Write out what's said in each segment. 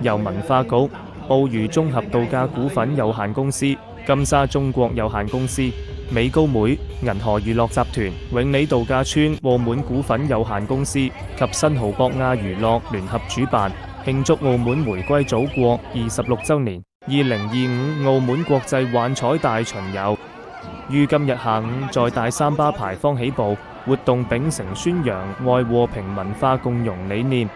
由文化局、澳娛綜合度假股份有限公司、金沙中國有限公司、美高梅、銀河娛樂集團、永利度假村澳門股份有限公司及新濠博亞娛樂聯合主辦，慶祝澳門回歸祖國26週年2025澳門國際幻彩大巡遊，於今日下午在大三巴牌坊起步，活動秉承宣揚愛和平文化共融理念。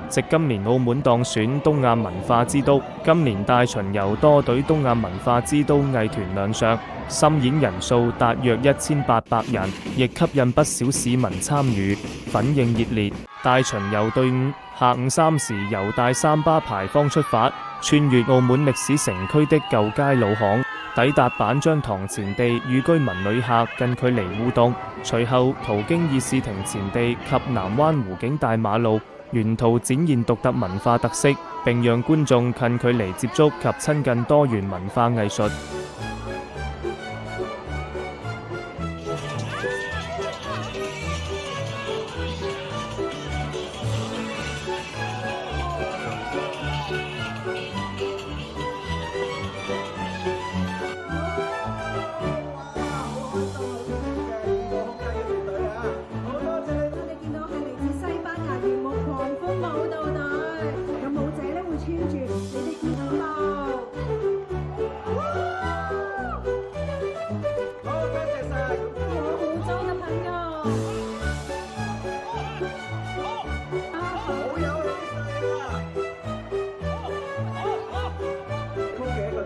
藉今年澳門當選東亞文化之都，今年大巡遊多隊東亞文化之都藝團亮相，參演人數達約1800人，亦吸引不少市民參與，反應熱烈。大巡遊隊伍下午3時由大三巴牌坊出發，穿越澳門歷史城區的舊街老巷，抵達板樟堂前地與居民旅客近距離互動，隨後途經議事亭前地及南灣湖景大馬路，沿途展現獨特文化特色，並讓觀眾近距離接觸及親近多元文化藝術。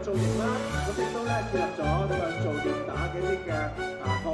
造型啦，咁亦都咧配合咗創造型打嘅啲嘅項目。